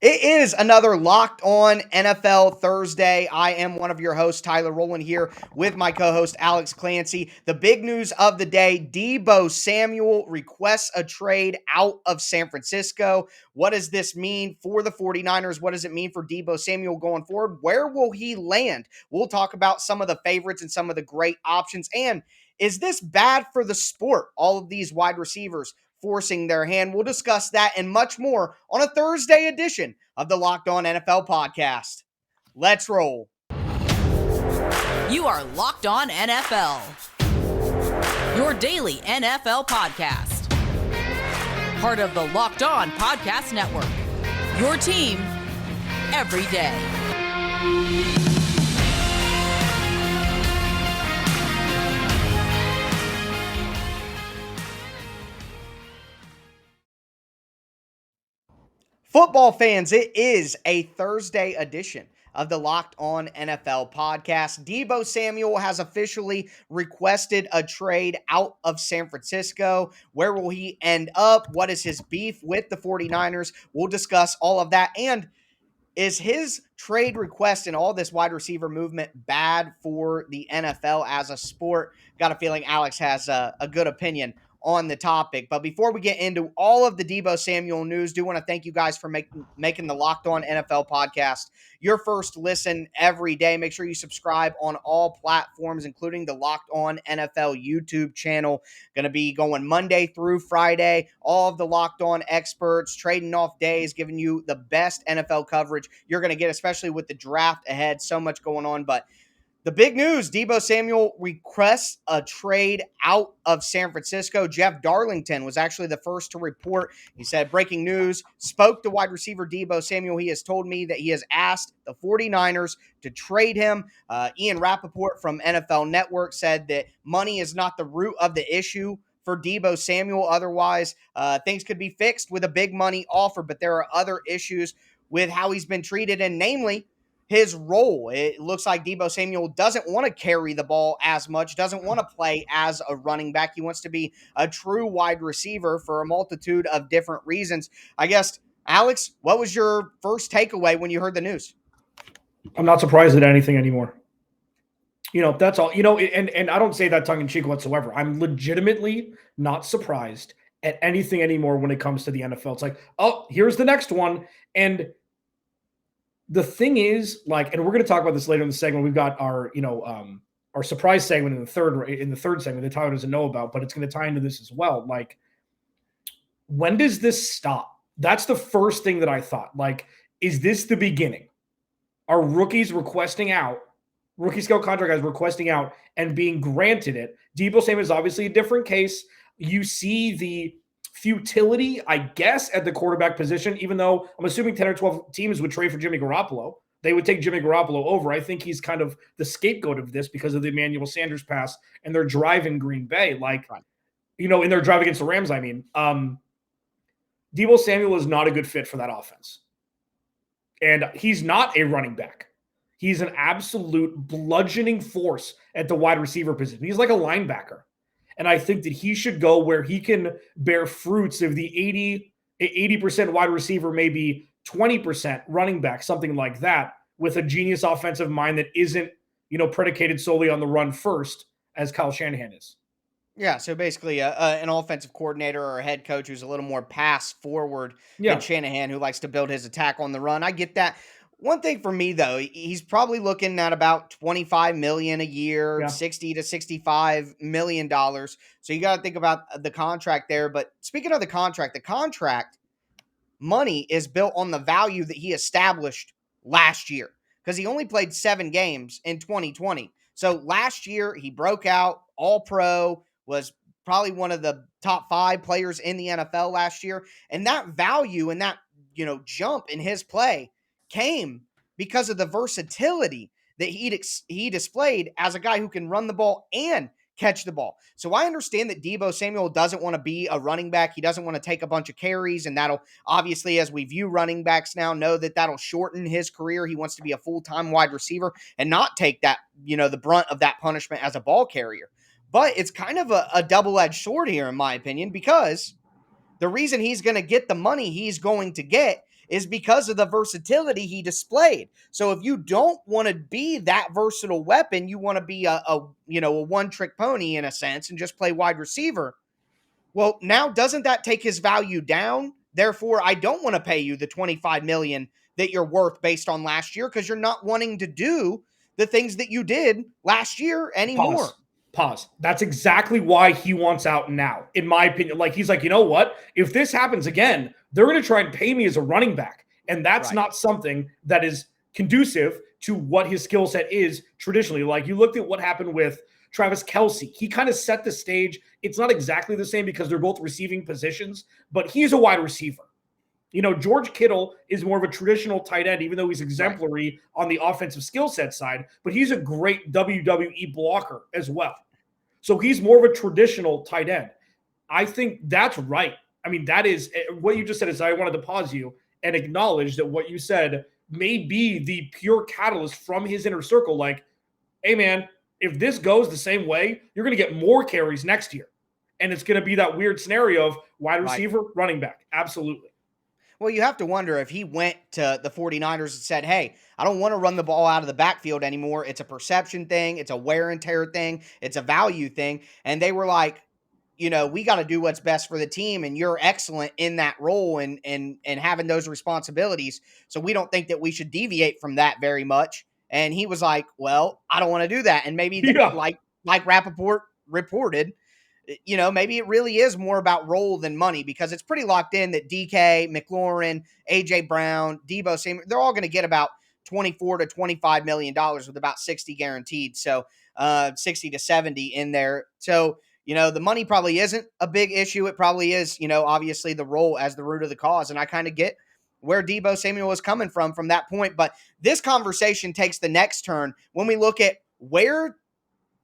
It is another Locked On NFL Thursday. I am one of your hosts, Tyler Rowland, here with my co-host, Alex Clancy. The big news of the day, Deebo Samuel requests a trade out of San Francisco. What does this mean for the 49ers? What does it mean for Deebo Samuel going forward? Where will he land? We'll talk about some of the favorites and some of the great options. And is this bad for the sport? All of these wide receivers forcing their hand. We'll discuss that and much more on a Thursday edition of the Locked On NFL podcast. Let's roll. You are Locked On NFL, your daily NFL podcast. Part of the Locked On Podcast Network, your team every day. Football fans, it is a Thursday edition of the Locked On NFL podcast. Deebo Samuel has officially requested a trade out of San Francisco. Where will he end up? What is his beef with the 49ers? We'll discuss all of that. And is his trade request and all this wide receiver movement bad for the NFL as a sport? Got a feeling Alex has a good opinion on the topic. But before we get into all of the Deebo Samuel news, do want to thank you guys for making the Locked On NFL podcast your first listen every day. Make sure you subscribe on all platforms, including the Locked On NFL YouTube channel. Going to be going Monday through Friday. All of the Locked On experts, trading off days, giving you the best NFL coverage you're going to get, especially with the draft ahead. So much going on, but the big news, Deebo Samuel requests a trade out of San Francisco. Jeff Darlington was actually the first to report. He said, breaking news, spoke to wide receiver Deebo Samuel. He has told me that he has asked the 49ers to trade him. Ian Rappaport from NFL Network said that money is not the root of the issue for Deebo Samuel. Otherwise, things could be fixed with a big money offer, but there are other issues with how he's been treated, and namely, his role. It looks like Deebo Samuel doesn't want to carry the ball as much, doesn't want to play as a running back. He wants to be a true wide receiver for a multitude of different reasons. I guess, Alex, what was your first takeaway when you heard the news? I'm not surprised at anything anymore. That's all. And I don't say that tongue in cheek whatsoever. I'm legitimately not surprised at anything anymore when it comes to the NFL. It's like, oh, here's the next one. And the thing is, and we're going to talk about this later in the segment. We've got our surprise segment in the third segment that Tyler doesn't know about, but it's going to tie into this as well. When does this stop? That's the first thing that I thought. Is this the beginning? Are rookies requesting out? Rookie scale contract guys requesting out and being granted it. Deebo Samuel is obviously a different case. You see the futility, I guess, at the quarterback position, even though I'm assuming 10 or 12 teams would trade for Jimmy Garoppolo. They would take Jimmy Garoppolo over. I think he's kind of the scapegoat of this because of the Emmanuel Sanders pass and their drive in Green Bay. In their drive against the Rams, I mean. Deebo Samuel is not a good fit for that offense. And he's not a running back. He's an absolute bludgeoning force at the wide receiver position. He's like a linebacker. And I think that he should go where he can bear fruits of the 80% wide receiver, maybe 20% running back, something like that, with a genius offensive mind that isn't, predicated solely on the run first, as Kyle Shanahan is. Yeah, so basically an offensive coordinator or a head coach who's a little more pass forward than Shanahan, who likes to build his attack on the run. I get that. One thing for me, though, he's probably looking at about $25 million a year, $60 to $65 million. So you got to think about the contract there. But speaking of the contract money is built on the value that he established last year because he only played 7 games in 2020. So last year he broke out, All-Pro, was probably one of the top 5 players in the NFL last year. And that value and that, jump in his play came because of the versatility that he displayed as a guy who can run the ball and catch the ball. So I understand that Deebo Samuel doesn't want to be a running back. He doesn't want to take a bunch of carries, and that'll obviously, as we view running backs now, know that that'll shorten his career. He wants to be a full-time wide receiver and not take that, the brunt of that punishment as a ball carrier. But it's kind of a double-edged sword here, in my opinion, because the reason he's going to get the money he's going to get is because of the versatility he displayed. So if you don't want to be that versatile weapon, you want to be a one-trick pony in a sense and just play wide receiver. Well, now doesn't that take his value down? Therefore, I don't want to pay you the $25 million that you're worth based on last year because you're not wanting to do the things that you did last year anymore. Pause. That's exactly why he wants out now, in my opinion. Like, he's like, you know what? If this happens again, they're going to try and pay me as a running back. And that's not something that is conducive to what his skill set is traditionally. Like, you looked at what happened with Travis Kelce. He kind of set the stage. It's not exactly the same because they're both receiving positions, but he's a wide receiver. You know, George Kittle is more of a traditional tight end, even though he's exemplary on the offensive skill set side, but he's a great WWE blocker as well. So he's more of a traditional tight end. I think that's right. I mean, that is what you just said. Is I wanted to pause you and acknowledge that what you said may be the pure catalyst from his inner circle. Like, hey, man, if this goes the same way, you're going to get more carries next year. And it's going to be that weird scenario of wide receiver, running back. Absolutely. Well, you have to wonder if he went to the 49ers and said, hey, I don't want to run the ball out of the backfield anymore. It's a perception thing. It's a wear and tear thing. It's a value thing. And they were like, we got to do what's best for the team. And you're excellent in that role and having those responsibilities. So we don't think that we should deviate from that very much. And he was like, well, I don't want to do that. And maybe like Rappaport reported, maybe it really is more about role than money because it's pretty locked in that DK, McLaurin, AJ Brown, Deebo Samuel, they're all going to get about $24 to $25 million with about 60 guaranteed. So 60 to 70 in there. So, the money probably isn't a big issue. It probably is, obviously the role as the root of the cause. And I kind of get where Deebo Samuel is coming from that point. But this conversation takes the next turn when we look at where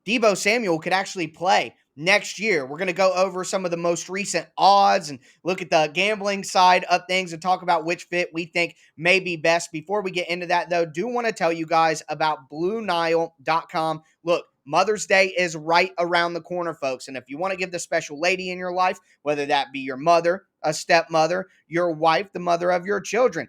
Deebo Samuel could actually play next year. We're going to go over some of the most recent odds and look at the gambling side of things and talk about which fit we think may be best. Before we get into that, though, do want to tell you guys about BlueNile.com. Look, Mother's Day is right around the corner, folks. And if you want to give the special lady in your life, whether that be your mother, a stepmother, your wife, the mother of your children,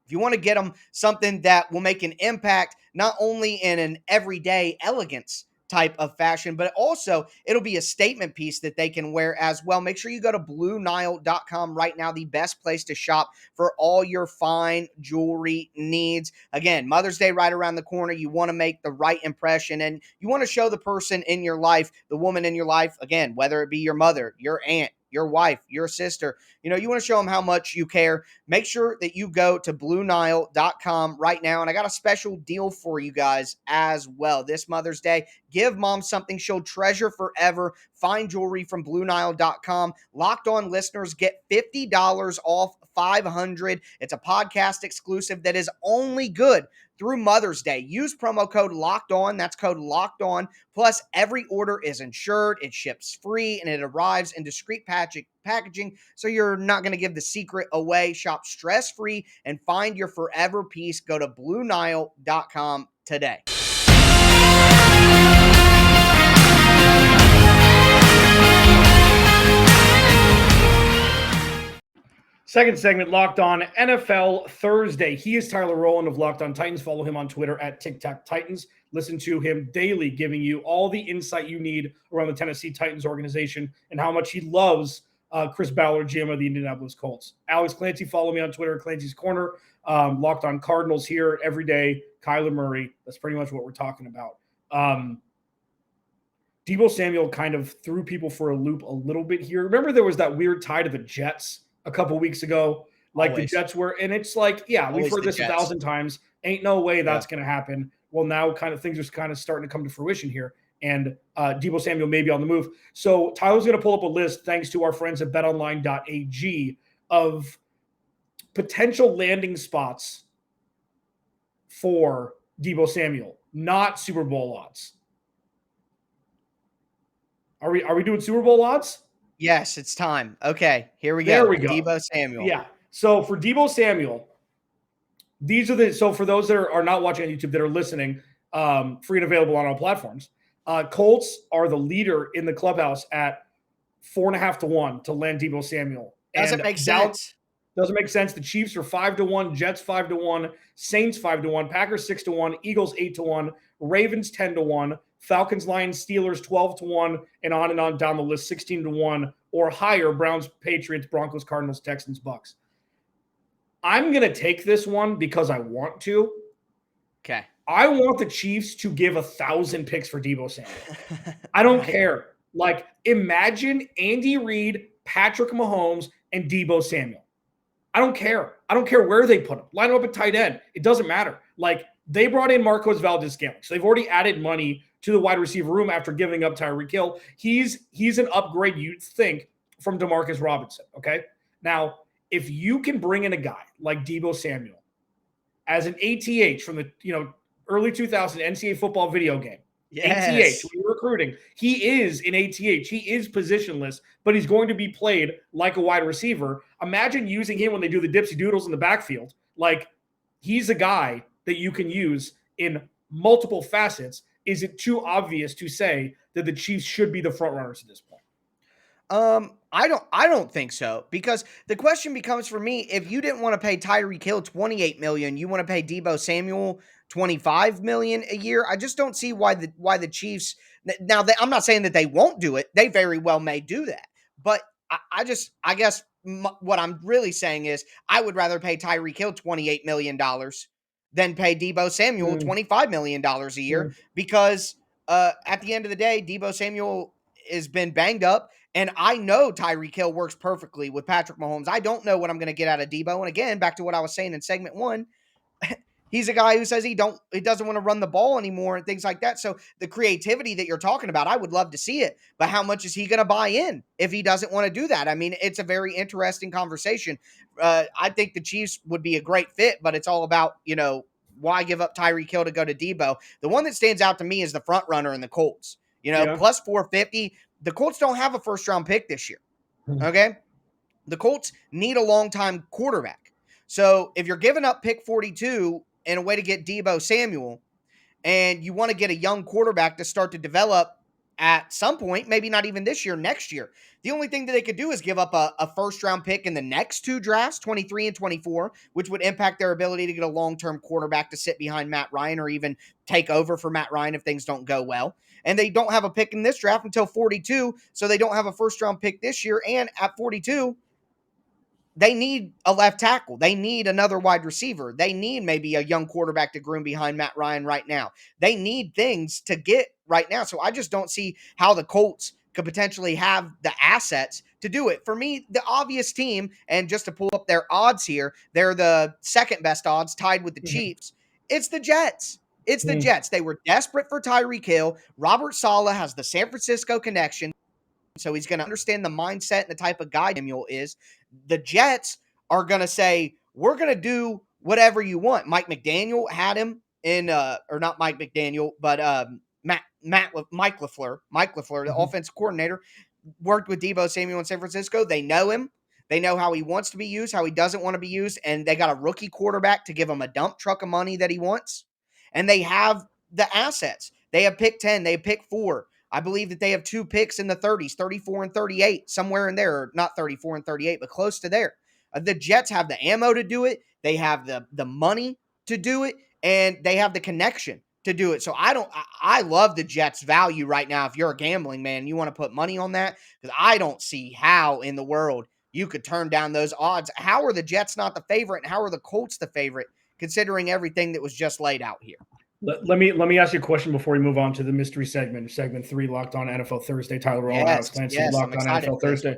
if you want to get them something that will make an impact, not only in an everyday elegance type of fashion, but also it'll be a statement piece that they can wear as well. Make sure you go to BlueNile.com right now, the best place to shop for all your fine jewelry needs. Again, Mother's Day right around the corner. You want to make the right impression and you want to show the person in your life, the woman in your life, again, whether it be your mother, your aunt, your wife, your sister, you want to show them how much you care. Make sure that you go to BlueNile.com right now. And I got a special deal for you guys as well. This Mother's Day, give mom something she'll treasure forever. Fine jewelry from BlueNile.com. Locked On listeners get $50 off $500. It's a podcast exclusive that is only good through Mother's Day. Use promo code Locked On. That's code Locked On. Plus, every order is insured. It ships free and it arrives in discreet packaging, so you're not going to give the secret away. Shop stress-free and find your forever peace. Go to BlueNile.com today. Second segment, Locked On NFL Thursday. He is Tyler Rowland of Locked On Titans. Follow him on Twitter at TikTok Listen to him daily, giving you all the insight you need around the Tennessee Titans organization and how much he loves Chris Ballard, GM of the Indianapolis Colts. Alex Clancy, follow me on Twitter at Clancy's Corner. Locked On Cardinals here every day. Kyler Murray. That's pretty much what we're talking about. Deebo Samuel kind of threw people for a loop a little bit here. Remember there was that weird tie to the Jets a couple weeks ago? Like Always. The Jets were, and it's like, yeah, Always we've heard this Jets. 1,000 times. Ain't no way that's going to happen. Well, now kind of things are kind of starting to come to fruition here. And Deebo Samuel may be on the move. So Tyler's going to pull up a list, thanks to our friends at BetOnline.ag, of potential landing spots for Deebo Samuel, not Super Bowl odds. Are we doing Super Bowl odds? Yes, it's time. Okay, here we go. There we go. Deebo Samuel. Yeah. So for Deebo Samuel, so for those that are not watching on YouTube that are listening, free and available on all platforms, Colts are the leader in the clubhouse at 4.5 to 1 to land Deebo Samuel. Doesn't make sense. Doesn't make sense. The Chiefs are 5-1, Jets 5-1, Saints 5-1, Packers 6-1, Eagles 8-1, Ravens 10-1, Falcons, Lions, Steelers 12-1, and on down the list, 16-1 or higher. Browns, Patriots, Broncos, Cardinals, Texans, Bucks. I'm going to take this one because I want to. Okay. I want the Chiefs to give 1,000 picks for Deebo Samuel. I don't care. Like, imagine Andy Reid, Patrick Mahomes, and Deebo Samuel. I don't care. I don't care where they put him. Line him up at tight end. It doesn't matter. Like, they brought in Marcos Valdes-Scantling. So they've already added money to the wide receiver room after giving up Tyreek Hill. He's an upgrade, you'd think, from DeMarcus Robinson, okay? Now, if you can bring in a guy like Deebo Samuel as an ATH from the early 2000 NCAA football video game, Yes. ATH, when you're recruiting, he is an ATH. He is positionless, but he's going to be played like a wide receiver. Imagine using him when they do the dipsy doodles in the backfield. Like, he's a guy that you can use in multiple facets. Is it too obvious to say that the Chiefs should be the front runners at this point? I don't think so, because the question becomes for me, if you didn't want to pay Tyreek Hill $28 million, you want to pay Deebo Samuel $25 million a year. I just don't see why the Chiefs now. I'm not saying that they won't do it; they very well may do that. But I guess what I'm really saying is I would rather pay Tyreek Hill $28 million than pay Deebo Samuel $25 million a year, because at the end of the day, Deebo Samuel has been banged up. And I know Tyreek Hill works perfectly with Patrick Mahomes. I don't know what I'm going to get out of Deebo. And again, back to what I was saying in segment one, he's a guy who says he doesn't want to run the ball anymore and things like that. So the creativity that you're talking about, I would love to see it. But how much is he going to buy in if he doesn't want to do that? I mean, it's a very interesting conversation. I think the Chiefs would be a great fit, but it's all about, why give up Tyreek Hill to go to Deebo? The one that stands out to me is the front runner in the Colts. Plus 450. The Colts don't have a first-round pick this year, okay? The Colts need a long-time quarterback. So if you're giving up pick 42 in a way to get Deebo Samuel, and you want to get a young quarterback to start to develop at some point, maybe not even this year, next year, the only thing that they could do is give up a first-round pick in the next two drafts, 23 and 24, which would impact their ability to get a long-term quarterback to sit behind Matt Ryan or even take over for Matt Ryan if things don't go well. And they don't have a pick in this draft until 42, so they don't have a first-round pick this year. And at 42, they need a left tackle. They need another wide receiver. They need maybe a young quarterback to groom behind Matt Ryan right now. They need things to get right now. So I just don't see how the Colts could potentially have the assets to do it. For me, the obvious team, and just to pull up their odds here, they're the second best odds, tied with the Chiefs. It's the Jets. It's the Jets. They were desperate for Tyreek Hill. Robert Saleh has the San Francisco connection, so he's going to understand the mindset and the type of guy Samuel is. The Jets are going to say, we're going to do whatever you want. Mike McDaniel had him in, or not Mike McDaniel, but Mike LaFleur, the offensive coordinator, worked with Deebo Samuel in San Francisco. They know him. They know how he wants to be used, how he doesn't want to be used, and they got a rookie quarterback to give him a dump truck of money that he wants. And they have the assets. They have pick 10. They have pick 4. I believe that they have 2 picks in the 30s, 34 and 38, somewhere in there. Not 34 and 38, but close to there. The Jets have the ammo to do it. They have the money to do it, and they have the connection to do it. So I love the Jets' value right now. If you're a gambling man, you want to put money on that, because I don't see how in the world you could turn down those odds. How are the Jets not the favorite, and how are the Colts the favorite, considering everything that was just laid out here? Let me ask you a question before we move on to the mystery segment 3, Locked On NFL Thursday. Tyler Roll, Alex Clancy, Locked On NFL Thursday.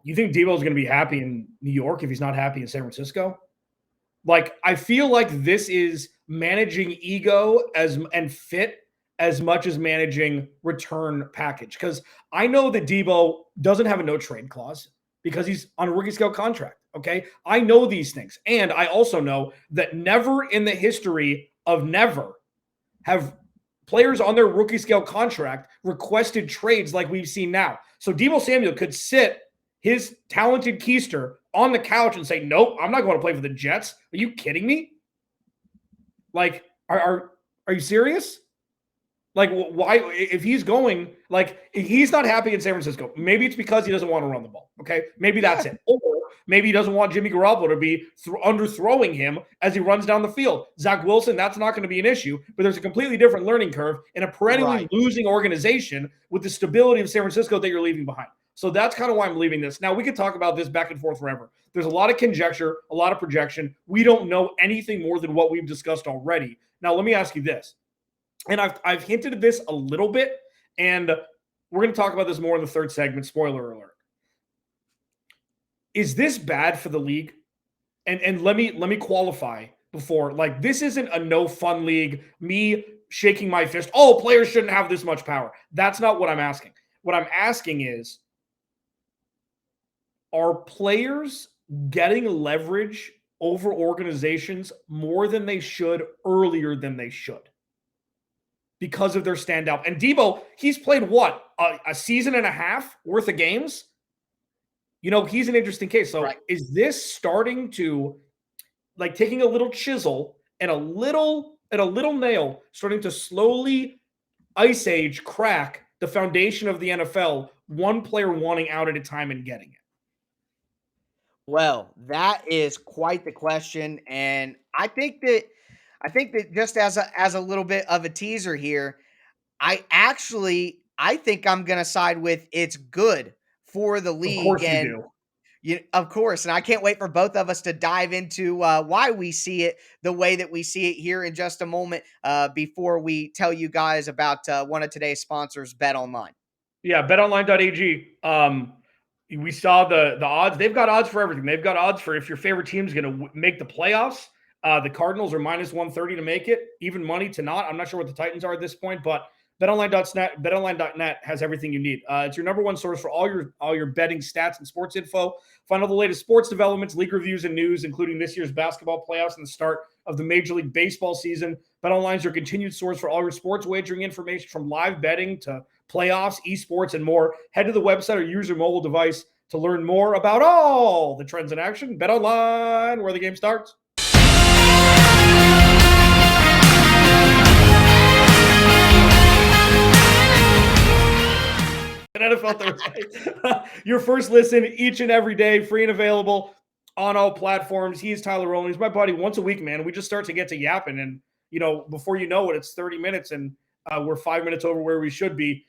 You think Deebo is going to be happy in New York if he's not happy in San Francisco? Like, I feel like this is managing ego and fit as much as managing return package, because I know that Deebo doesn't have a no trade clause because he's on a rookie scale contract. Okay. I know these things. And I also know that never in the history of never have players on their rookie scale contract requested trades like we've seen now. So Deebo Samuel could sit his talented keister on the couch and say, nope, I'm not going to play for the Jets. Are you kidding me? Like, are you serious? Like, why, if he's going, like, he's not happy in San Francisco. Maybe it's because he doesn't want to run the ball. Okay. Maybe that's Yeah. it. Or maybe he doesn't want Jimmy Garoppolo to be underthrowing him as he runs down the field. Zach Wilson, that's not going to be an issue, but there's a completely different learning curve in a perennially Right. losing organization with the stability of San Francisco that you're leaving behind. So that's kind of why I'm leaving this. Now, we could talk about this back and forth forever. There's a lot of conjecture, a lot of projection. We don't know anything more than what we've discussed already. Now, let me ask you this. And I've hinted at this a little bit, and we're going to talk about this more in the third segment. Spoiler alert. Is this bad for the league? And let me qualify before. Like, this isn't a no fun league. Me shaking my fist. Oh, players shouldn't have this much power. That's not what I'm asking. What I'm asking is, are players getting leverage over organizations more than they should earlier than they should? Because of their standout. And Deebo, he's played what? A season and a half worth of games? You know, he's an interesting case. So Right. is this starting to, like, taking a little chisel and a little nail, starting to slowly ice age crack the foundation of the NFL, one player wanting out at a time and getting it? Well, that is quite the question, and I think that just as a little bit of a teaser here, I think I'm gonna side with it's good for the Of league, course you and do. of course, and I can't wait for both of us to dive into why we see it the way that we see it here in just a moment. Before we tell you guys about one of today's sponsors, BetOnline. Yeah, betonline.ag. We saw the odds. They've got odds for everything. They've got odds for if your favorite team is going to make the playoffs. The Cardinals are minus 130 to make it, even money to not. I'm not sure what the Titans are at this point, but betonline.net has everything you need. It's your number one source for all your betting stats and sports info. Find all the latest sports developments, league reviews, and news, including this year's basketball playoffs and the start of the Major League Baseball season. BetOnline is your continued source for all your sports wagering information, from live betting to playoffs, esports, and more. Head to the website or use your mobile device to learn more about all the trends in action. BetOnline, where the game starts. NFL Thursday. Your first listen each and every day, free and available on all platforms. He's Tyler Rowland. He's my buddy once a week, man. We just start to get to yapping, and before you know it, it's 30 minutes, and we're 5 minutes over where we should be.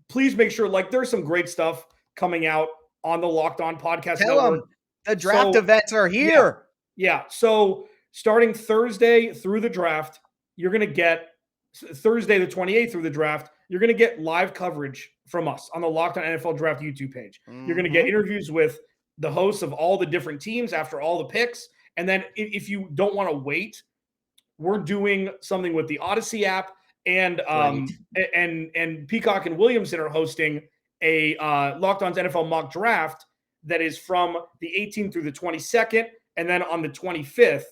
Please make sure, like, there's some great stuff coming out on the Locked On Podcast Tell Network. them the draft events are here. Yeah. So starting Thursday through the draft, you're going to get Thursday the 28th through the draft. You're going to get live coverage from us on the Locked On NFL Draft YouTube page. You're going to get interviews with the hosts of all the different teams after all the picks. And then if you don't want to wait, we're doing something with the Odyssey app, and and Peacock and Williamson are hosting a Locked On's NFL mock draft that is from the 18th through the 22nd, and then on the 25th.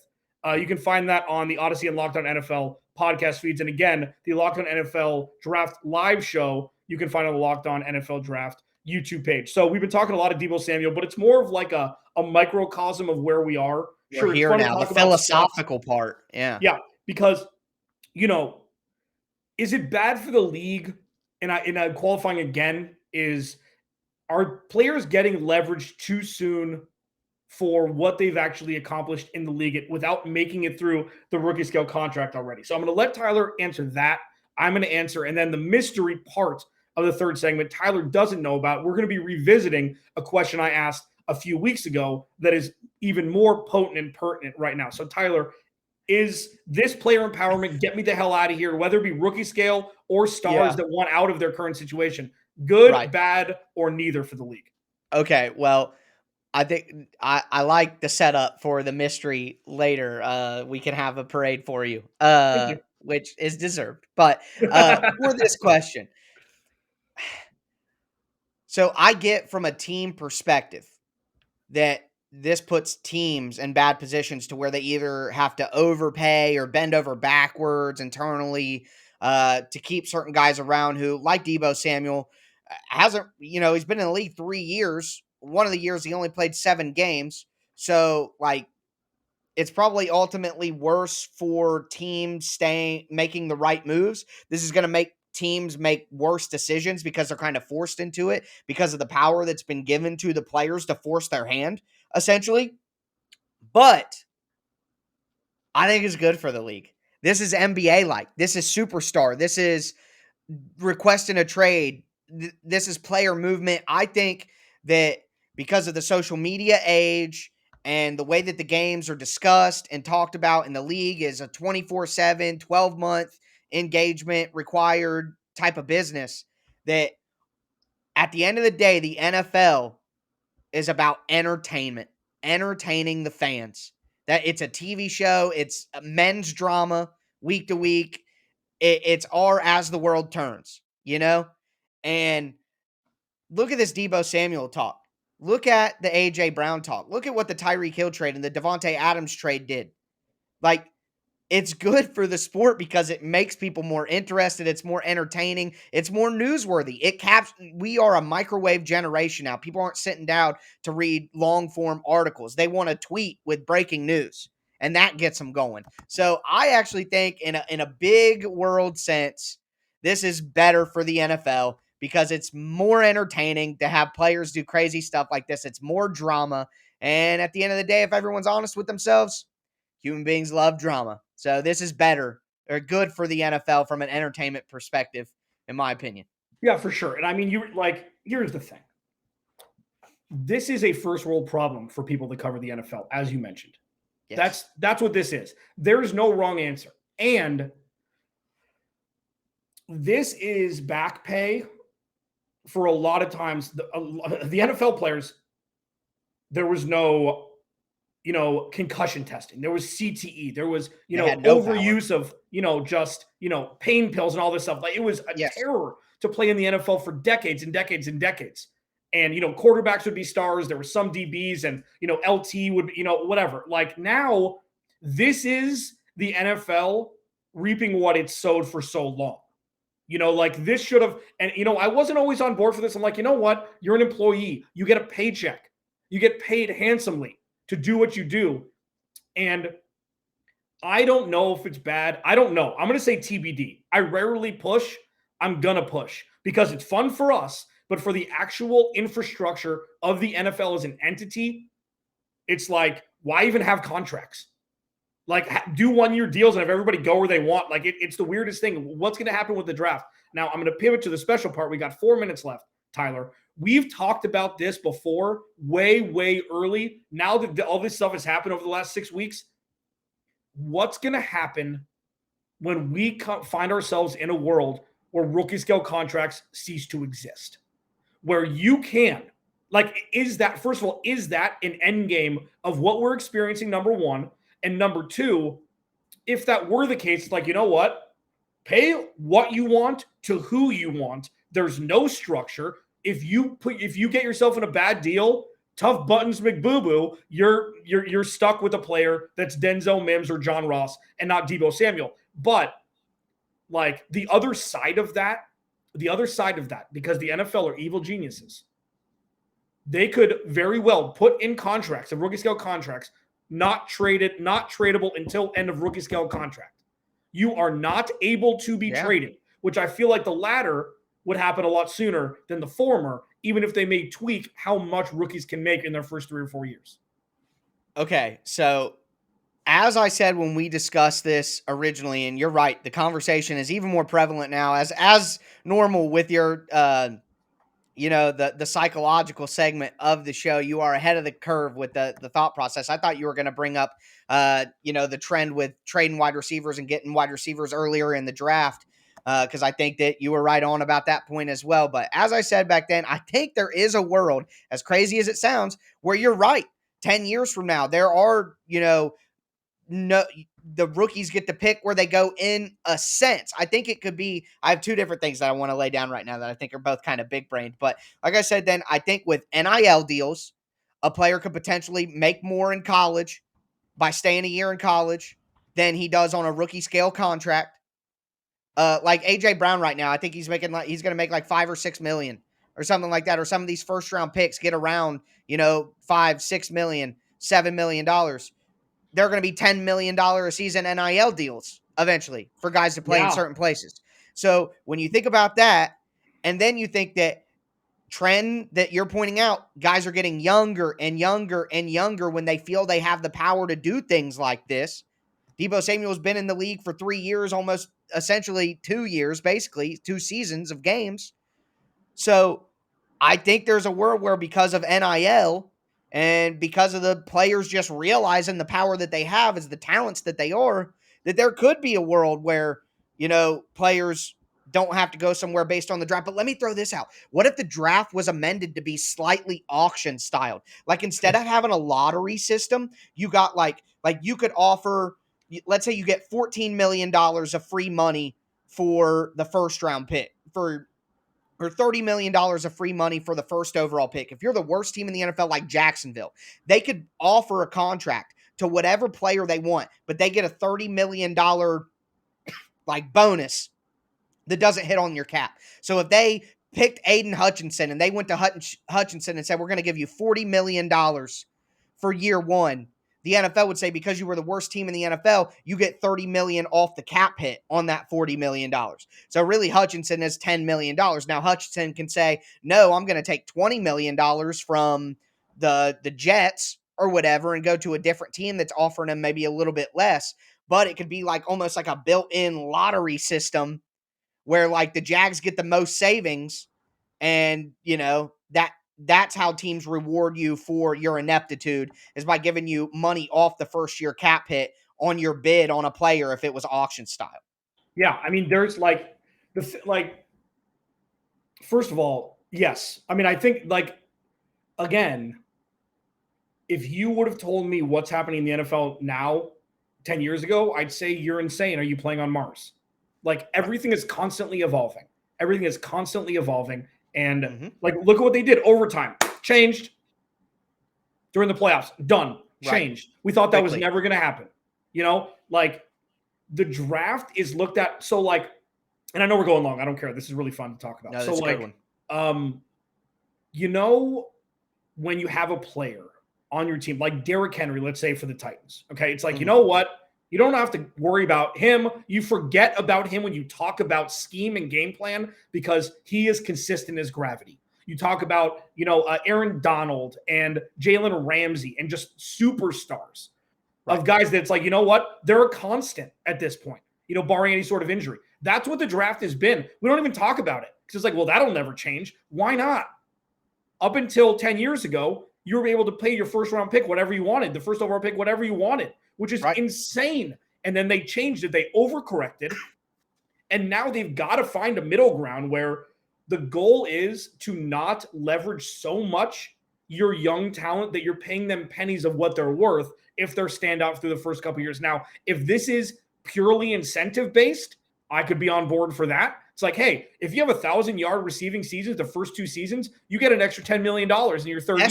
You can find that on the Odyssey and Locked On NFL podcast feeds. And again, the Locked On NFL Draft live show you can find on the Locked On NFL Draft YouTube page. So we've been talking a lot of Deebo Samuel, but it's more of like a microcosm of where we are. We're here now, the philosophical part. Yeah. Yeah, because, is it bad for the league? And I'm qualifying again, are players getting leverage too soon for what they've actually accomplished in the league without making it through the rookie scale contract already? So I'm going to let Tyler answer that. I'm going to answer, and then the mystery part of the third segment, Tyler doesn't know about. We're going to be revisiting a question I asked a few weeks ago that is even more potent and pertinent right now. So Tyler, is this player empowerment, get me the hell out of here, whether it be rookie scale or stars that want out of their current situation, good, bad, or neither for the league? Okay, well, I think I like the setup for the mystery later. We can have a parade for you, which is deserved. But for this question, so I get from a team perspective that this puts teams in bad positions to where they either have to overpay or bend over backwards internally to keep certain guys around who, like Deebo Samuel, hasn't, he's been in the league 3 years. One of the years he only played 7 games. So, like, it's probably ultimately worse for teams making the right moves. This is going to make teams make worse decisions because they're kind of forced into it because of the power that's been given to the players to force their hand, essentially. But I think it's good for the league. This is NBA like. This is superstar. This is requesting a trade. This is player movement. I think that because of the social media age and the way that the games are discussed and talked about in the league is a 24/7, 12-month engagement required type of business, that at the end of the day, the NFL is about entertainment, entertaining the fans. That it's a TV show, it's a men's drama week to week. It's our as the world turns, you know? And look at this Deebo Samuel talk. Look at the AJ Brown talk. Look at what the Tyreek Hill trade and the Devontae Adams trade did. Like, it's good for the sport because it makes people more interested. It's more entertaining. It's more newsworthy. We are a microwave generation now. People aren't sitting down to read long form articles. They want to tweet with breaking news, and that gets them going. So I actually think in a big world sense, this is better for the NFL because it's more entertaining to have players do crazy stuff like this. It's more drama. And at the end of the day, if everyone's honest with themselves, human beings love drama. So this is better or good for the NFL from an entertainment perspective, in my opinion. Yeah, for sure. And I mean, here's the thing. This is a first world problem for people that cover the NFL, as you mentioned. Yes. That's what this is. There's no wrong answer. And this is back pay for a lot of times. The NFL players, there was no concussion testing. There was CTE. There was, overuse of, just, pain pills and all this stuff. Like, it was a terror to play in the NFL for decades and decades and decades. And, quarterbacks would be stars. There were some DBs and, LT would, whatever. Like, now this is the NFL reaping what it sowed for so long. Like, this should have, and, I wasn't always on board for this. I'm like, you know what? You're an employee. You get a paycheck. You get paid handsomely to do what you do. And I don't know if it's bad. I don't know. I'm going to say TBD. I rarely push. I'm going to push because it's fun for us. But for the actual infrastructure of the NFL as an entity, it's like, why even have contracts? Like, do 1-year deals and have everybody go where they want. Like, it's the weirdest thing. What's going to happen with the draft? Now, I'm going to pivot to the special part. We got 4 minutes left, Tyler. We've talked about this before, way, way early. Now that all this stuff has happened over the last 6 weeks, what's going to happen when we find ourselves in a world where rookie scale contracts cease to exist? Where you can, like, is that, first of all, is that an end game of what we're experiencing, number one? And number two, if that were the case, like, you know what? Pay what you want to who you want. There's no structure. If you get yourself in a bad deal, tough buttons McBoo-boo, you're stuck with a player that's Denzel Mims or John Ross and not Deebo Samuel. But like the other side of that, because the NFL are evil geniuses, they could very well put in contracts, of rookie scale contracts, not tradable until end of rookie scale contract. You are not able to be traded, which I feel like the latter would happen a lot sooner than the former, even if they may tweak how much rookies can make in their first 3 or 4 years. Okay, so as I said when we discussed this originally, and you're right, the conversation is even more prevalent now, as normal with your the psychological segment of the show. You are ahead of the curve with the thought process. I thought you were going to bring up the trend with trading wide receivers and getting wide receivers earlier in the draft, because I think that you were right on about that point as well. But as I said back then, I think there is a world, as crazy as it sounds, where you're right. 10 years from now, there are, the rookies get to pick where they go in a sense. I think it could be, I have 2 different things that I want to lay down right now that I think are both kind of big brained. But like I said, then I think with NIL deals, a player could potentially make more in college by staying a year in college than he does on a rookie scale contract. Like AJ Brown right now, I think he's going to make like 5 or 6 million or something like that. Or some of these first round picks get around, $5, $6 million, $7 million. there are going to be $10 million a season NIL deals eventually for guys to play in certain places. So when you think about that, and then you think that trend that you're pointing out, guys are getting younger and younger and younger when they feel they have the power to do things like this. Deebo Samuel's been in the league for 3 years, almost essentially 2 years, basically 2 seasons of games. So I think there's a world where because of NIL and because of the players just realizing the power that they have as the talents that they are, that there could be a world where, players don't have to go somewhere based on the draft. But let me throw this out. What if the draft was amended to be slightly auction styled? Like instead of having a lottery system, you got like you could offer, let's say you get $14 million of free money for the first round pick or $30 million of free money for the first overall pick. If you're the worst team in the NFL, like Jacksonville, they could offer a contract to whatever player they want, but they get a $30 million bonus that doesn't hit on your cap. So if they picked Aiden Hutchinson and they went to Hutchinson and said, we're going to give you $40 million for year one, the NFL would say, because you were the worst team in the NFL, you get $30 million off the cap hit on that $40 million. So really Hutchinson is $10 million. Now Hutchinson can say, no, I'm going to take $20 million from the Jets or whatever and go to a different team that's offering him maybe a little bit less. But it could be almost like a built-in lottery system where the Jags get the most savings, and that's how teams reward you for your ineptitude, is by giving you money off the first year cap hit on your bid on a player if it was auction style. Yeah, I mean, there's first of all, yes. I mean, I think again, if you would have told me what's happening in the NFL now 10 years ago, I'd say you're insane. Are you playing on Mars? Everything is constantly evolving. Everything is constantly evolving. And look at what they did. Overtime changed during the playoffs. Done. Changed. Right. We thought that was never going to happen. The draft is looked at. So and I know we're going long. I don't care. This is really fun to talk about. No, that's a good one. When you have a player on your team, like Derrick Henry, let's say for the Titans. Okay. It's you know what? You don't have to worry about him. You forget about him when you talk about scheme and game plan because he is consistent as gravity. You talk about, Aaron Donald and Jalen Ramsey and just superstars of guys that's you know what? They're a constant at this point, barring any sort of injury. That's what the draft has been. We don't even talk about it because it's well, that'll never change. Why not? Up until 10 years ago, you were able to pay your first round pick whatever you wanted, the first overall pick whatever you wanted, which is insane. And then they changed it. They overcorrected. And now they've got to find a middle ground where the goal is to not leverage so much your young talent that you're paying them pennies of what they're worth if they're standout through the first couple of years. Now, if this is purely incentive-based, I could be on board for that. It's hey, if you have 1,000-yard receiving seasons, the first 2 seasons, you get an extra $10 million in your third year.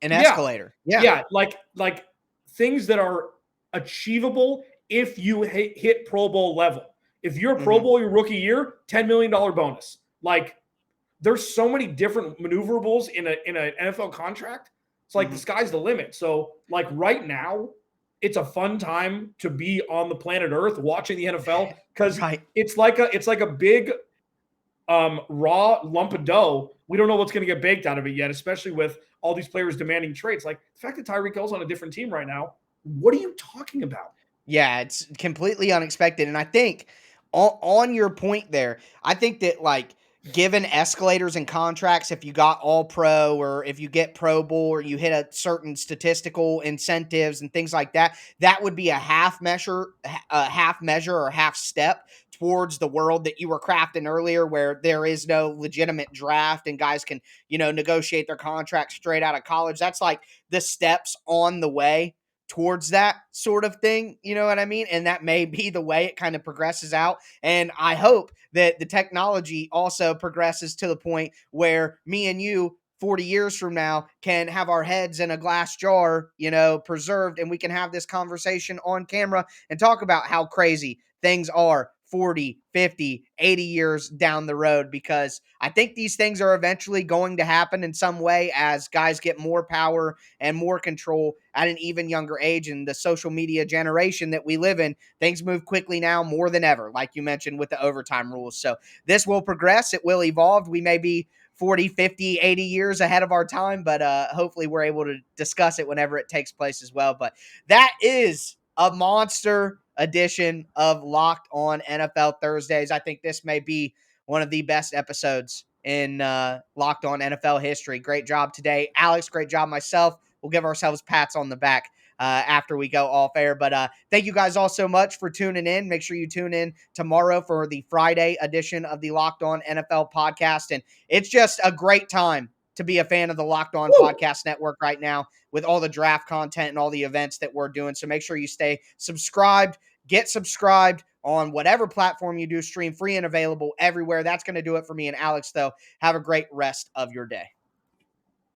Escalator. Yeah. Like things that are achievable if you hit Pro Bowl level. If you're a Pro Bowl your rookie year, $10 million bonus. There's so many different maneuverables in an NFL contract. It's the sky's the limit. So right now, it's a fun time to be on the planet Earth watching the NFL because it's like a big raw lump of dough. We don't know what's going to get baked out of it yet, especially with all these players demanding trades. The fact that Tyreek Hill's on a different team right now, what are you talking about? Yeah, it's completely unexpected. And I think on your point there, I think that given escalators and contracts, if you got all pro or if you get Pro Bowl or you hit a certain statistical incentives and things like that, that would be a half measure or half step towards the world that you were crafting earlier, where there is no legitimate draft and guys can, negotiate their contracts straight out of college. That's the steps on the way towards that sort of thing. You know what I mean? And that may be the way it kind of progresses out. And I hope that the technology also progresses to the point where me and you 40 years from now can have our heads in a glass jar, preserved, and we can have this conversation on camera and talk about how crazy things are 40, 50, 80 years down the road, because I think these things are eventually going to happen in some way as guys get more power and more control at an even younger age. And the social media generation that we live in, things move quickly now more than ever, like you mentioned with the overtime rules. So this will progress. It will evolve. We may be 40, 50, 80 years ahead of our time, but hopefully we're able to discuss it whenever it takes place as well. But that is a monster edition of Locked On NFL Thursdays. I think this may be one of the best episodes in Locked On NFL history. Great job today, Alex. Great job myself. We'll give ourselves pats on the back after we go off air. But thank you guys all so much for tuning in. Make sure you tune in tomorrow for the Friday edition of the Locked On NFL podcast. And it's just a great time to be a fan of the Locked On Podcast Network right now with all the draft content and all the events that we're doing. So make sure you stay subscribed. Get subscribed on whatever platform you do stream, free and available everywhere. That's going to do it for me and Alex, though. Have a great rest of your day.